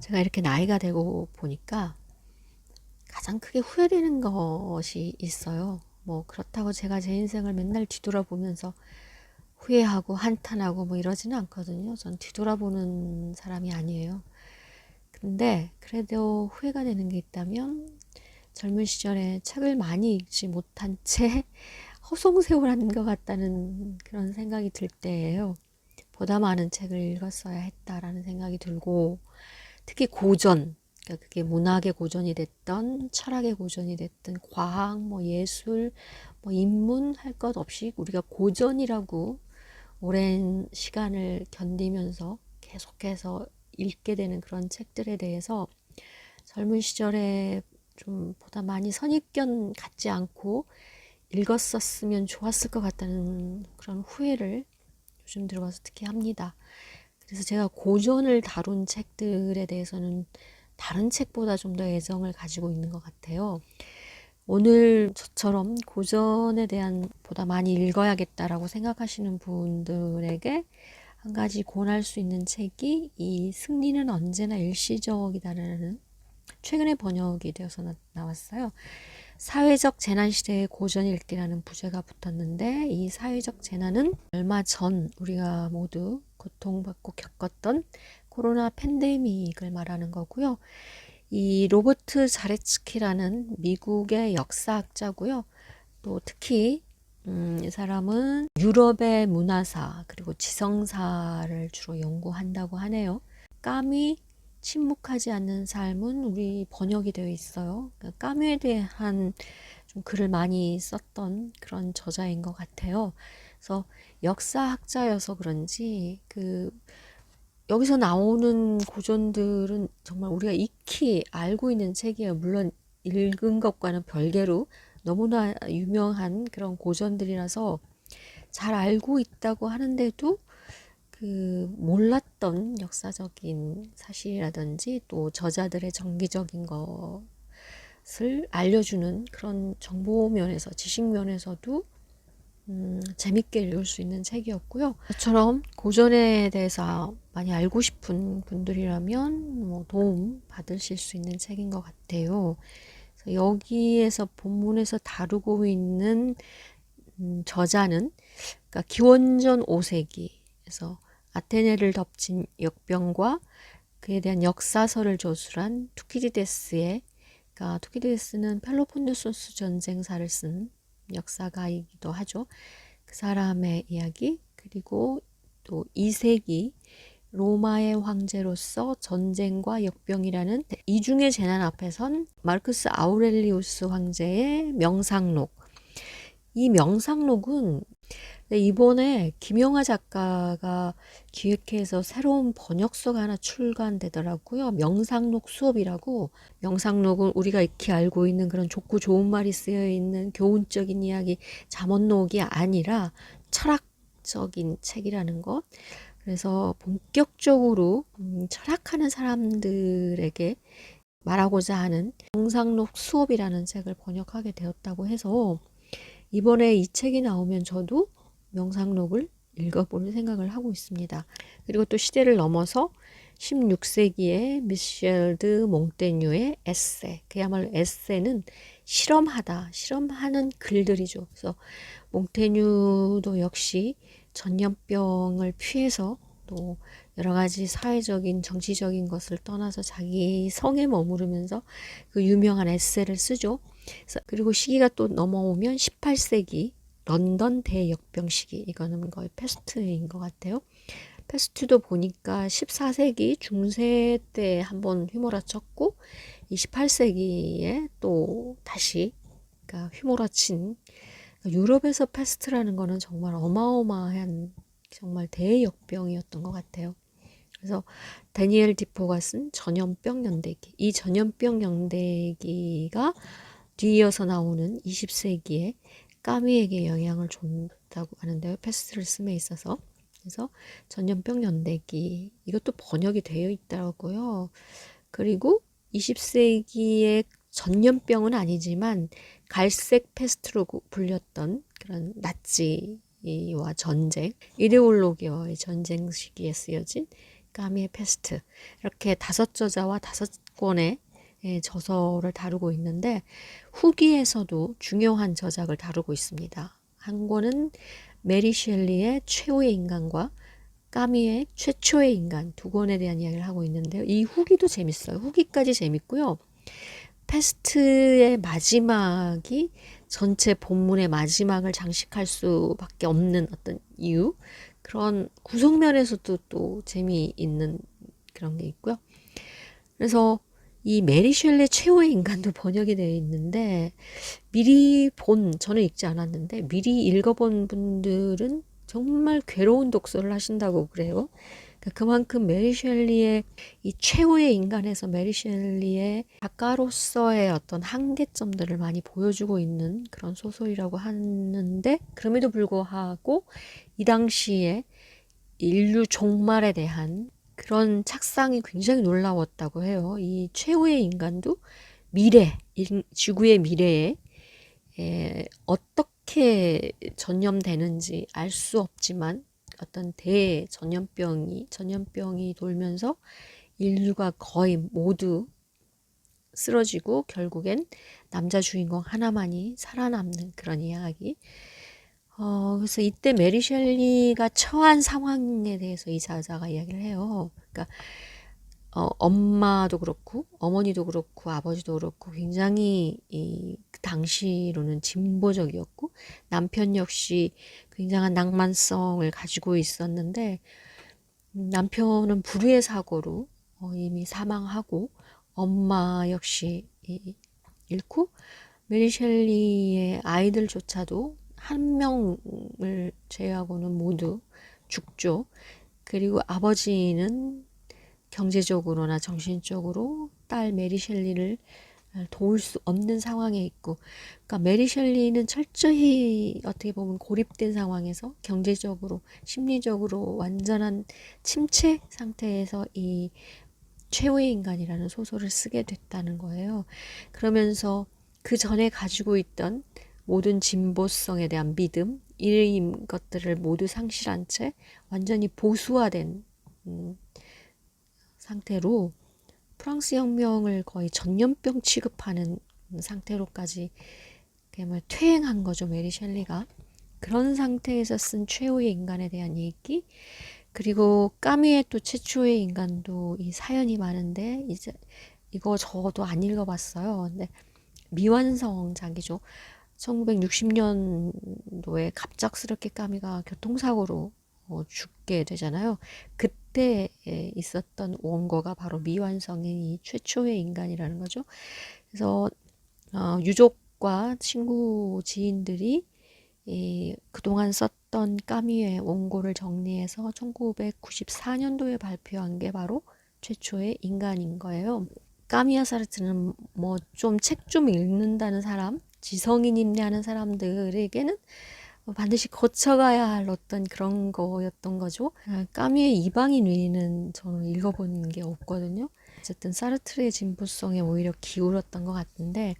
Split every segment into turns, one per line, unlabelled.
제가 이렇게 나이가 되고 보니까 가장 크게 후회되는 것이 있어요. 뭐 그렇다고 제가 제 인생을 맨날 뒤돌아보면서 후회하고 한탄하고 뭐 이러지는 않거든요. 전 뒤돌아보는 사람이 아니에요. 근데 그래도 후회가 되는 게 있다면 젊은 시절에 책을 많이 읽지 못한 채 허송세월한 것 같다는 그런 생각이 들 때예요. 보다 많은 책을 읽었어야 했다라는 생각이 들고, 특히 고전, 그러니까 그게 문학의 고전이 됐던 철학의 고전이 됐든 과학, 뭐 예술, 뭐 인문 할 것 없이 우리가 고전이라고 오랜 시간을 견디면서 계속해서 읽게 되는 그런 책들에 대해서 젊은 시절에 좀 보다 많이 선입견 갖지 않고 읽었었으면 좋았을 것 같다는 그런 후회를 요즘 들어와서 특히 합니다. 그래서 제가 고전을 다룬 책들에 대해서는 다른 책보다 좀 더 애정을 가지고 있는 것 같아요. 오늘 저처럼 고전에 대한 보다 많이 읽어야겠다라고 생각하시는 분들에게 한 가지 권할 수 있는 책이 이 승리는 언제나 일시적이다라는 최근에 번역이 되어서 나왔어요. 사회적 재난 시대의 고전 읽기라는 부제가 붙었는데, 이 사회적 재난은 얼마 전 우리가 모두 고통받고 겪었던 코로나 팬데믹을 말하는 거고요. 이 로버트 자레츠키라는 미국의 역사학자고요. 또 특히 이 사람은 유럽의 문화사 그리고 지성사를 주로 연구한다고 하네요. 까미 침묵하지 않는 삶은 우리 번역이 되어 있어요. 그러니까 까미에 대한 좀 글을 많이 썼던 그런 저자인 것 같아요. 그래서 역사학자여서 그런지 여기서 나오는 고전들은 정말 우리가 익히 알고 있는 책이에요. 물론 읽은 것과는 별개로 너무나 유명한 그런 고전들이라서 잘 알고 있다고 하는데도 몰랐던 역사적인 사실이라든지 또 저자들의 정기적인 것을 알려주는 그런 정보 면에서, 지식 면에서도 재밌게 읽을 수 있는 책이었고요. 저처럼 고전에 대해서 많이 알고 싶은 분들이라면 뭐 도움 받으실 수 있는 책인 것 같아요. 그래서 여기에서 본문에서 다루고 있는 저자는 그러니까 기원전 5세기에서 아테네를 덮친 역병과 그에 대한 역사서를 저술한 투키디데스의, 그러니까 투키디데스는 펠로폰네소스 전쟁사를 쓴 역사가이기도 하죠. 그 사람의 이야기, 그리고 또 2세기 로마의 황제로서 전쟁과 역병이라는 이중의 재난 앞에 선 마르크스 아우렐리우스 황제의 명상록. 이 명상록은 이번에 김영하 작가가 기획해서 새로운 번역서가 하나 출간되더라고요. 명상록 수업이라고. 명상록은 우리가 익히 알고 있는 그런 좋고 좋은 말이 쓰여 있는 교훈적인 이야기, 잠언록이 아니라 철학적인 책이라는 것. 그래서 본격적으로 철학하는 사람들에게 말하고자 하는 명상록 수업이라는 책을 번역하게 되었다고 해서 이번에 이 책이 나오면 저도 명상록을 읽어볼 생각을 하고 있습니다. 그리고 또 시대를 넘어서 16세기의 미셸 드 몽테뉴의 에세, 그야말로 에세는 실험하는 글들이죠. 그래서 몽테뉴도 역시 전염병을 피해서 또 여러 가지 사회적인 정치적인 것을 떠나서 자기 성에 머무르면서 그 유명한 에세를 쓰죠. 그리고 시기가 또 넘어오면 18세기 런던 대역병 시기, 이거는 거의 패스트인 것 같아요. 패스트도 보니까 14세기 중세 때 한번 휘몰아쳤고 28세기에 또 다시 그러니까 휘몰아친, 유럽에서 패스트라는 거는 정말 어마어마한 정말 대역병이었던 것 같아요. 그래서 다니엘 디포가 쓴 전염병 연대기, 이 전염병 연대기가 뒤이어서 나오는 20세기에 까미에게 영향을 줬다고 하는데요. 패스트를 씀에 있어서. 그래서 전염병 연대기, 이것도 번역이 되어 있더라고요. 그리고 20세기의 전염병은 아니지만 갈색 패스트로 불렸던 그런 나치와 전쟁, 이데올로기와의 전쟁 시기에 쓰여진 까미의 패스트 이렇게 5저자와 5권의 저서를 다루고 있는데 후기에서도 중요한 저작을 다루고 있습니다. 한 권은 메리 셸리의 최후의 인간과 까미의 최초의 인간 2권에 대한 이야기를 하고 있는데요. 이 후기도 재밌어요. 후기까지 재밌고요. 패스트의 마지막이 전체 본문의 마지막을 장식할 수밖에 없는 어떤 이유, 그런 구성면에서도 또 재미있는 그런 게 있고요. 그래서 이 메리 셸리 최후의 인간도 번역이 되어 있는데 저는 읽지 않았는데 미리 읽어본 분들은 정말 괴로운 독서를 하신다고 그래요. 그만큼 메리 셸리의 이 최후의 인간에서 메리 셸리의 작가로서의 어떤 한계점들을 많이 보여주고 있는 그런 소설이라고 하는데, 그럼에도 불구하고 이 당시에 인류 종말에 대한 그런 착상이 굉장히 놀라웠다고 해요. 이 최후의 인간도 지구의 미래에 어떻게 전염되는지 알 수 없지만 어떤 전염병이 돌면서 인류가 거의 모두 쓰러지고 결국엔 남자 주인공 하나만이 살아남는 그런 이야기. 그래서 이때 메리 셸리가 처한 상황에 대해서 이 저자가 이야기를 해요. 그러니까 엄마도 그렇고 어머니도 그렇고 아버지도 그렇고 굉장히 그 당시로는 진보적이었고 남편 역시 굉장한 낭만성을 가지고 있었는데 남편은 불의의 사고로 이미 사망하고 엄마 역시 잃고 메리 셸리의 아이들조차도 한 명을 제외하고는 모두 죽죠. 그리고 아버지는 경제적으로나 정신적으로 딸 메리 셸리를 도울 수 없는 상황에 있고, 그러니까 메리 셸리는 철저히 어떻게 보면 고립된 상황에서 경제적으로, 심리적으로 완전한 침체 상태에서 이 최후의 인간이라는 소설을 쓰게 됐다는 거예요. 그러면서 그 전에 가지고 있던 모든 진보성에 대한 믿음, 이런 것들을 모두 상실한 채 완전히 보수화된 상태로 프랑스 혁명을 거의 전염병 취급하는 상태로까지 퇴행한 거죠, 메리 셸리가. 그런 상태에서 쓴 최후의 인간에 대한 얘기, 그리고 까미의 또 최초의 인간도 이 사연이 많은데 이제 이거 저도 안 읽어봤어요. 근데 미완성작이죠. 1960년도에 갑작스럽게 까미가 교통사고로 죽게 되잖아요. 그때 있었던 원고가 바로 미완성인 이 최초의 인간이라는 거죠. 그래서 유족과 친구 지인들이 그동안 썼던 까미의 원고를 정리해서 1994년도에 발표한 게 바로 최초의 인간인 거예요. 까미와 사르트는 뭐 좀 책 좀 읽는다는 사람, 지성인 인내하는 사람들에게는 반드시 거쳐가야 할 어떤 그런 거였던 거죠. 까미의 이방인 외에는 저는 읽어본 게 없거든요. 어쨌든 사르트르의 진보성에 오히려 기울었던 것 같은데,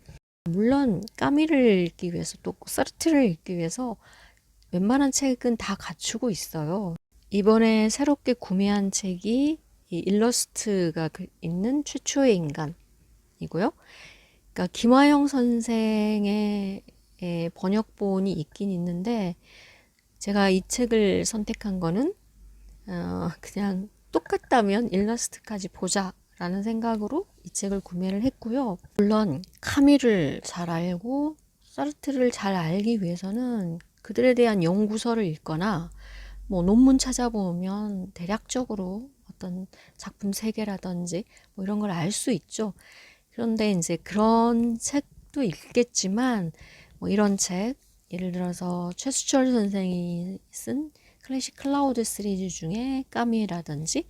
물론 까미를 읽기 위해서 또 사르트르를 읽기 위해서 웬만한 책은 다 갖추고 있어요. 이번에 새롭게 구매한 책이 이 일러스트가 있는 최초의 인간이고요. 그러니까 김화영 선생의 번역본이 있긴 있는데 제가 이 책을 선택한 거는 그냥 똑같다면 일러스트까지 보자 라는 생각으로 이 책을 구매를 했고요. 물론 카미를 잘 알고 사르트르를 잘 알기 위해서는 그들에 대한 연구서를 읽거나 뭐 논문 찾아보면 대략적으로 어떤 작품 세계라든지 뭐 이런 걸 알 수 있죠. 그런데 이제 그런 책도 읽겠지만 뭐 이런 책, 예를 들어서 최수철 선생이 쓴 클래식 클라우드 시리즈 중에 까미라든지,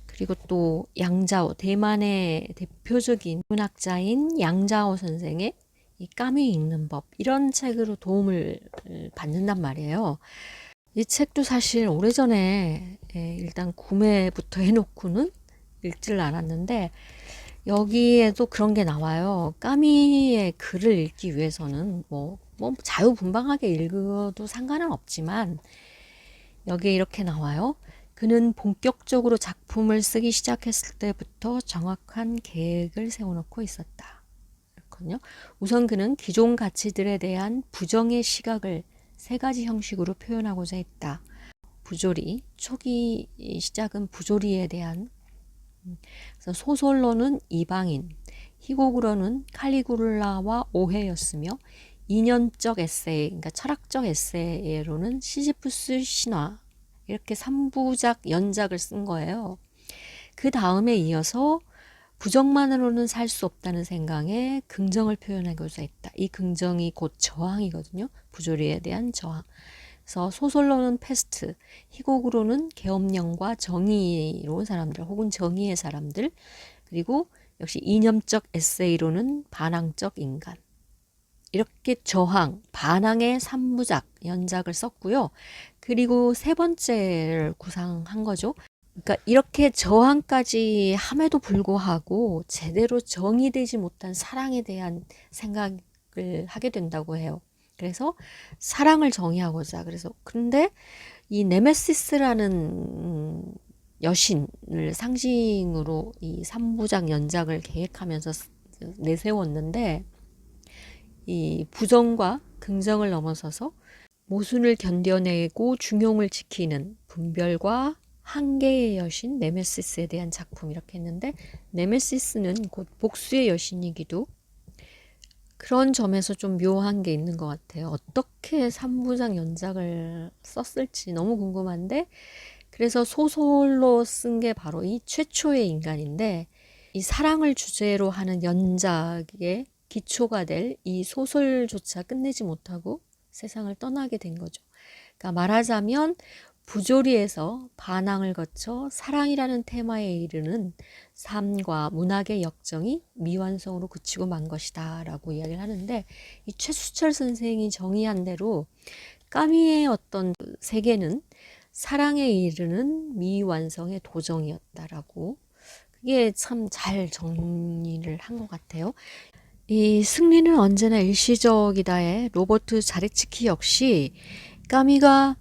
그리고 또 양자오, 대만의 대표적인 문학자인 양자오 선생의 이 까미 읽는 법, 이런 책으로 도움을 받는단 말이에요. 이 책도 사실 오래전에 일단 구매부터 해놓고는 읽지를 않았는데 여기에도 그런 게 나와요. 까미의 글을 읽기 위해서는 뭐 자유분방하게 읽어도 상관은 없지만 여기에 이렇게 나와요. 그는 본격적으로 작품을 쓰기 시작했을 때부터 정확한 계획을 세워놓고 있었다. 그렇군요. 우선 그는 기존 가치들에 대한 부정의 시각을 세 가지 형식으로 표현하고자 했다. 부조리, 초기 시작은 부조리에 대한, 그래서 소설로는 이방인, 희곡으로는 칼리굴라와 오해였으며 이념적 에세이, 그러니까 철학적 에세이로는 시지프스 신화, 이렇게 3부작 연작을 쓴 거예요. 그 다음에 이어서 부정만으로는 살 수 없다는 생각에 긍정을 표현하고자 했다. 이 긍정이 곧 저항이거든요. 부조리에 대한 저항. 그래서 소설로는 패스트, 희곡으로는 계엄령과 정의로운 사람들 혹은 정의의 사람들, 그리고 역시 이념적 에세이로는 반항적 인간. 이렇게 저항, 반항의 3부작 연작을 썼고요. 그리고 세 번째를 구상한 거죠. 그러니까 이렇게 저항까지 함에도 불구하고 제대로 정의되지 못한 사랑에 대한 생각을 하게 된다고 해요. 그래서 사랑을 정의하고자. 근데 이 네메시스라는 여신을 상징으로 이 3부작 연작을 계획하면서 내세웠는데, 이 부정과 긍정을 넘어서서 모순을 견뎌내고 중용을 지키는 분별과 한계의 여신 네메시스에 대한 작품, 이렇게 했는데, 네메시스는 곧 복수의 여신이기도, 그런 점에서 좀 묘한 게 있는 것 같아요. 어떻게 3부작 연작을 썼을지 너무 궁금한데, 그래서 소설로 쓴 게 바로 이 최초의 인간인데, 이 사랑을 주제로 하는 연작의 기초가 될 이 소설조차 끝내지 못하고 세상을 떠나게 된 거죠. 그러니까 말하자면 부조리에서 반항을 거쳐 사랑이라는 테마에 이르는 삶과 문학의 역정이 미완성으로 그치고 만 것이다 라고 이야기를 하는데, 이 최수철 선생이 정의한 대로 까미의 어떤 세계는 사랑에 이르는 미완성의 도정이었다라고, 그게 참 잘 정리를 한 것 같아요. 이 승리는 언제나 일시적이다의 로버트 자리츠키 역시 까미가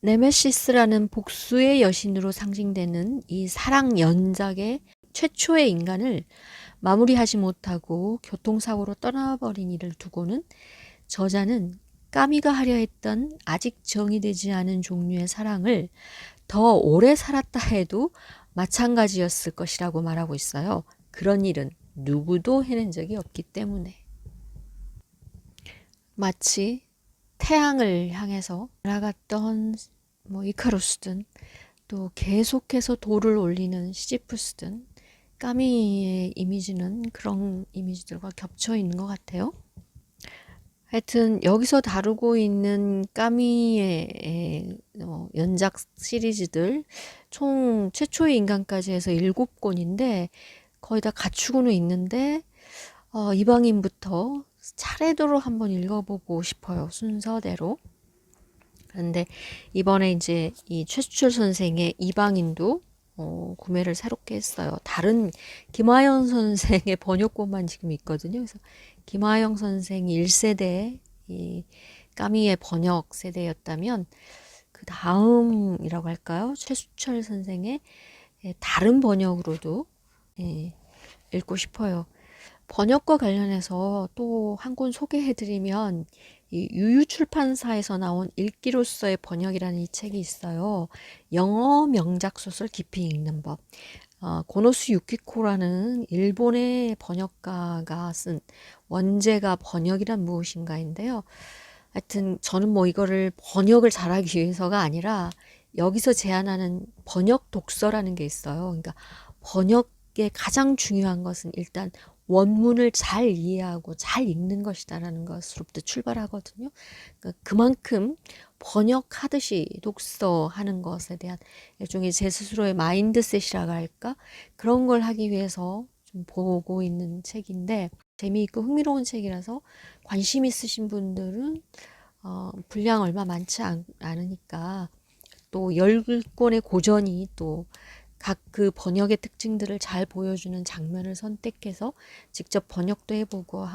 네메시스라는 복수의 여신으로 상징되는 이 사랑 연작의 최초의 인간을 마무리하지 못하고 교통사고로 떠나버린 이를 두고는 저자는 까미가 하려 했던 아직 정의되지 않은 종류의 사랑을 더 오래 살았다 해도 마찬가지였을 것이라고 말하고 있어요. 그런 일은 누구도 해낸 적이 없기 때문에. 마치 태양을 향해서 날아갔던 이카루스든 또 계속해서 돌을 올리는 시지프스든 까미의 이미지는 그런 이미지들과 겹쳐 있는 것 같아요. 하여튼 여기서 다루고 있는 까미의 연작 시리즈들 총 최초의 인간까지 해서 7권인데 거의 다 갖추고는 있는데 이방인부터 차례대로 한번 읽어보고 싶어요. 순서대로. 그런데 이번에 이제 이 최수철 선생의 이방인도 구매를 새롭게 했어요. 다른 김하영 선생의 번역본만 지금 있거든요. 그래서 김하영 선생이 1세대 이 까미의 번역 세대였다면 그 다음이라고 할까요? 최수철 선생의 다른 번역으로도 읽고 싶어요. 번역과 관련해서 또 한 권 소개해드리면 이 유유출판사에서 나온 읽기로서의 번역이라는 이 책이 있어요. 영어 명작 소설 깊이 읽는 법. 고노스 유키코라는 일본의 번역가가 쓴 원제가 번역이란 무엇인가인데요. 하여튼 저는 이거를 번역을 잘하기 위해서가 아니라 여기서 제안하는 번역 독서라는 게 있어요. 그러니까 번역의 가장 중요한 것은 일단 원문을 잘 이해하고 잘 읽는 것이다라는 것으로부터 출발하거든요. 그러니까 그만큼 번역하듯이 독서하는 것에 대한 일종의 제 스스로의 마인드셋이라고 할까? 그런 걸 하기 위해서 좀 보고 있는 책인데, 재미있고 흥미로운 책이라서 관심 있으신 분들은 분량 얼마 많지 않으니까 또 10권의 고전이 또 각 그 번역의 특징들을 잘 보여주는 장면을 선택해서 직접 번역도 해보고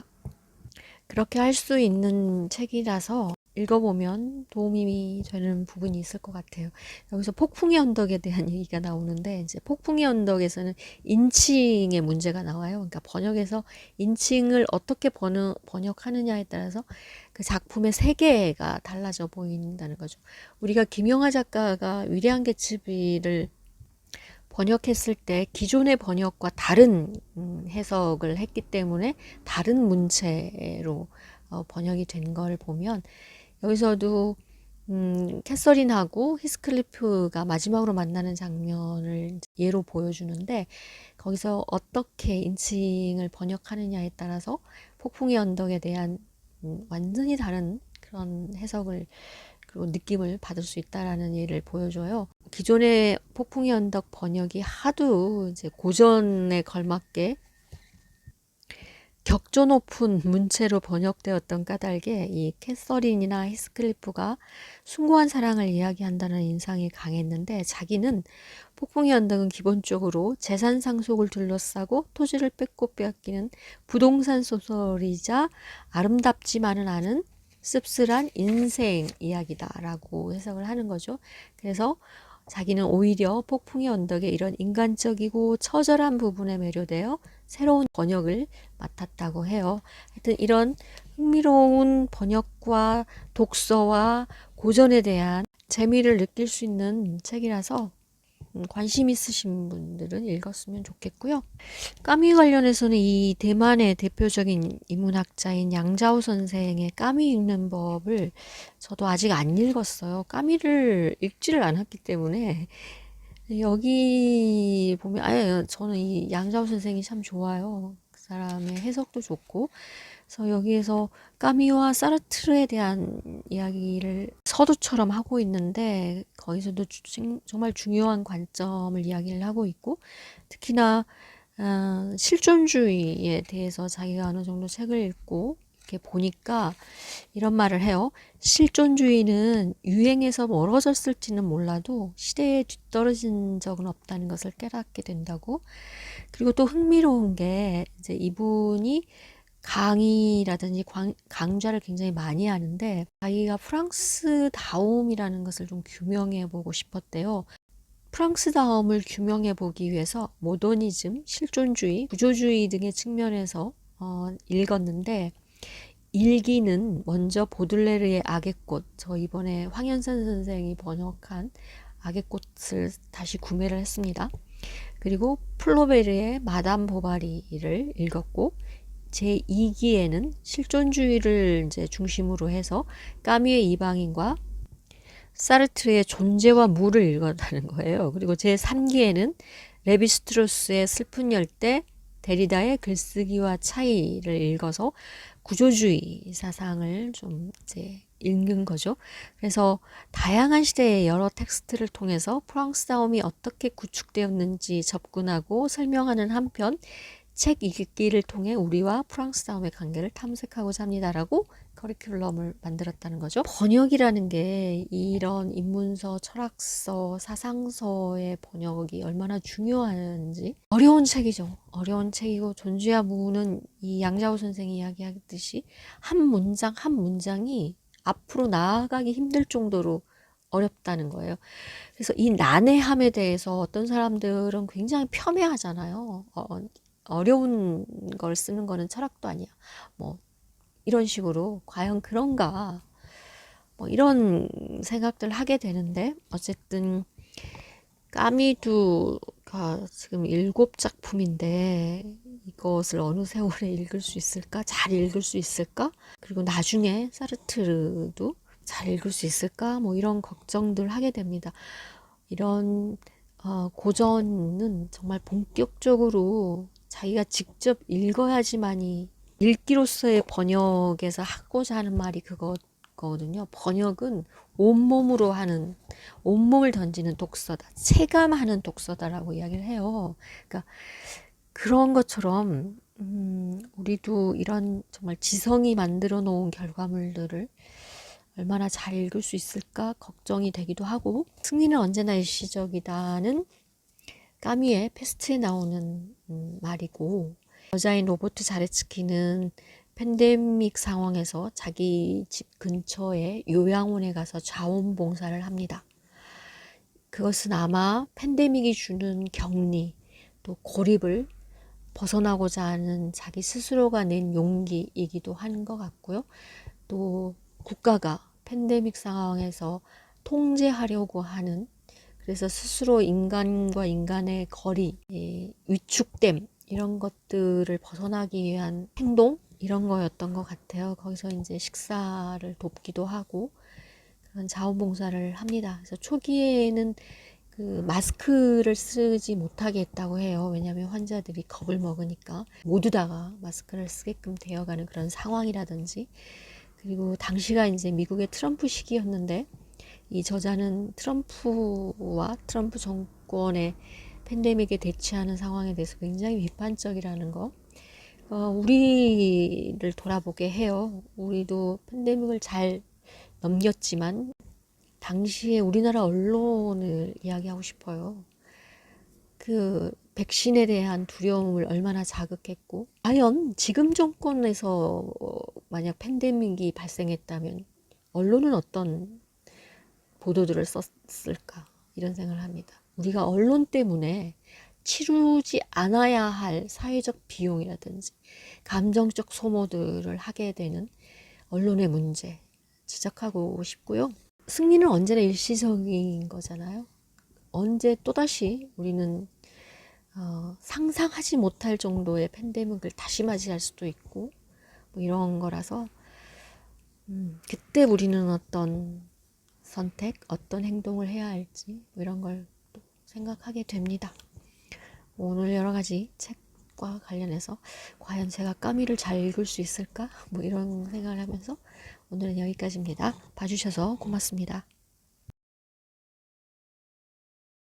그렇게 할 수 있는 책이라서 읽어보면 도움이 되는 부분이 있을 것 같아요. 여기서 폭풍의 언덕에 대한 얘기가 나오는데, 이제 폭풍의 언덕에서는 인칭의 문제가 나와요. 그러니까 번역에서 인칭을 어떻게 번역하느냐에 따라서 그 작품의 세계가 달라져 보인다는 거죠. 우리가 김영하 작가가 위대한 개츠비를 번역했을 때 기존의 번역과 다른 해석을 했기 때문에 다른 문체로 번역이 된 걸 보면, 여기서도 캐서린하고 히스클리프가 마지막으로 만나는 장면을 예로 보여주는데, 거기서 어떻게 인칭을 번역하느냐에 따라서 폭풍의 언덕에 대한 완전히 다른 그런 해석을 그리고 느낌을 받을 수 있다라는 예를 보여줘요. 기존의 폭풍의 언덕 번역이 하도 이제 고전에 걸맞게 격조 높은 문체로 번역되었던 까닭에 이 캐서린이나 히스클리프가 숭고한 사랑을 이야기한다는 인상이 강했는데, 자기는 폭풍의 언덕은 기본적으로 재산 상속을 둘러싸고 토지를 뺏고 빼앗기는 부동산 소설이자 아름답지만은 않은 씁쓸한 인생 이야기다라고 해석을 하는 거죠. 그래서 자기는 오히려 폭풍의 언덕의 이런 인간적이고 처절한 부분에 매료되어 새로운 번역을 맡았다고 해요. 하여튼 이런 흥미로운 번역과 독서와 고전에 대한 재미를 느낄 수 있는 책이라서 관심 있으신 분들은 읽었으면 좋겠고요. 까미 관련해서는 이 대만의 대표적인 인문학자인 양자오 선생의 까미 읽는 법을 저도 아직 안 읽었어요. 까미를 읽지를 않았기 때문에. 여기 보면 저는 이 양자오 선생이 참 좋아요. 그 사람의 해석도 좋고. 그래서 여기에서 까미와 사르트르에 대한 이야기를 서두처럼 하고 있는데, 거기서도 정말 중요한 관점을 이야기를 하고 있고, 특히나 실존주의에 대해서 자기가 어느 정도 책을 읽고 이렇게 보니까 이런 말을 해요. 실존주의는 유행에서 멀어졌을지는 몰라도 시대에 뒤떨어진 적은 없다는 것을 깨닫게 된다고. 그리고 또 흥미로운 게, 이제 이분이 강의라든지 강좌를 굉장히 많이 하는데, 자기가 프랑스다움이라는 것을 좀 규명해 보고 싶었대요. 프랑스다움을 규명해 보기 위해서 모더니즘, 실존주의, 구조주의 등의 측면에서 읽었는데, 일기는 먼저 보들레르의 악의 꽃, 저 이번에 황현선 선생이 번역한 악의 꽃을 다시 구매를 했습니다. 그리고 플로베르의 마담 보바리를 읽었고, 제2기에는 실존주의를 이제 중심으로 해서 까미의 이방인과 사르트르의 존재와 무를 읽었다는 거예요. 그리고 제3기에는 레비스트로스의 슬픈 열대, 데리다의 글쓰기와 차이를 읽어서 구조주의 사상을 좀 이제 읽는 거죠. 그래서 다양한 시대의 여러 텍스트를 통해서 프랑스다움이 어떻게 구축되었는지 접근하고 설명하는 한편, 책 읽기를 통해 우리와 프랑스다움의 관계를 탐색하고자 합니다라고 커리큘럼을 만들었다는 거죠. 번역이라는 게 이런 인문서, 철학서, 사상서의 번역이 얼마나 중요한지 어려운 책이죠. 어려운 책이고, 존지와 무는 이 양자오 선생이 이야기하듯이 한 문장 한 문장이 앞으로 나아가기 힘들 정도로 어렵다는 거예요. 그래서 이 난해함에 대해서 어떤 사람들은 굉장히 폄훼하잖아요. 어려운 걸 쓰는 거는 철학도 아니야. 뭐 이런 식으로 과연 그런가? 뭐 이런 생각들 하게 되는데, 어쨌든 까미두가 지금 7작품인데 이것을 어느 세월에 읽을 수 있을까? 잘 읽을 수 있을까? 그리고 나중에 사르트르도 잘 읽을 수 있을까? 뭐 이런 걱정들 하게 됩니다. 이런 고전은 정말 본격적으로 자기가 직접 읽어야지만이, 읽기로서의 번역에서 하고자 하는 말이 그거거든요. 번역은 온몸으로 하는, 온몸을 던지는 독서다, 체감하는 독서다라고 이야기를 해요. 그러니까 그런 것처럼 우리도 이런 정말 지성이 만들어 놓은 결과물들을 얼마나 잘 읽을 수 있을까 걱정이 되기도 하고, 승리는 언제나 일시적이다는 까미의 페스트에 나오는 말이고, 여자인 로버트 자레츠키는 팬데믹 상황에서 자기 집 근처에 요양원에 가서 자원봉사를 합니다. 그것은 아마 팬데믹이 주는 격리, 또 고립을 벗어나고자 하는 자기 스스로가 낸 용기이기도 한 것 같고요. 또 국가가 팬데믹 상황에서 통제하려고 하는, 그래서 스스로 인간과 인간의 거리, 위축됨 이런 것들을 벗어나기 위한 행동 이런 거였던 것 같아요. 거기서 이제 식사를 돕기도 하고 그런 자원봉사를 합니다. 그래서 초기에는 그 마스크를 쓰지 못하게 했다고 해요. 왜냐하면 환자들이 겁을 먹으니까 모두 다가 마스크를 쓰게끔 되어가는 그런 상황이라든지, 그리고 당시가 이제 미국의 트럼프 시기였는데 이 저자는 트럼프와 트럼프 정권의 팬데믹에 대처하는 상황에 대해서 굉장히 비판적이라는 거, 우리를 돌아보게 해요. 우리도 팬데믹을 잘 넘겼지만 당시에 우리나라 언론을 이야기하고 싶어요. 그 백신에 대한 두려움을 얼마나 자극했고, 과연 지금 정권에서 만약 팬데믹이 발생했다면 언론은 어떤 보도들을 썼을까, 이런 생각을 합니다. 우리가 언론 때문에 치르지 않아야 할 사회적 비용이라든지 감정적 소모들을 하게 되는 언론의 문제 지적하고 싶고요. 승리는 언제나 일시적인 거잖아요. 언제 또다시 우리는 상상하지 못할 정도의 팬데믹을 다시 맞이할 수도 있고 뭐 이런 거라서 그때 우리는 어떤 선택, 어떤 행동을 해야 할지 뭐 이런 걸 또 생각하게 됩니다. 오늘 여러 가지 책과 관련해서 과연 제가 까미를 잘 읽을 수 있을까? 뭐 이런 생각을 하면서 오늘은 여기까지입니다. 봐주셔서 고맙습니다.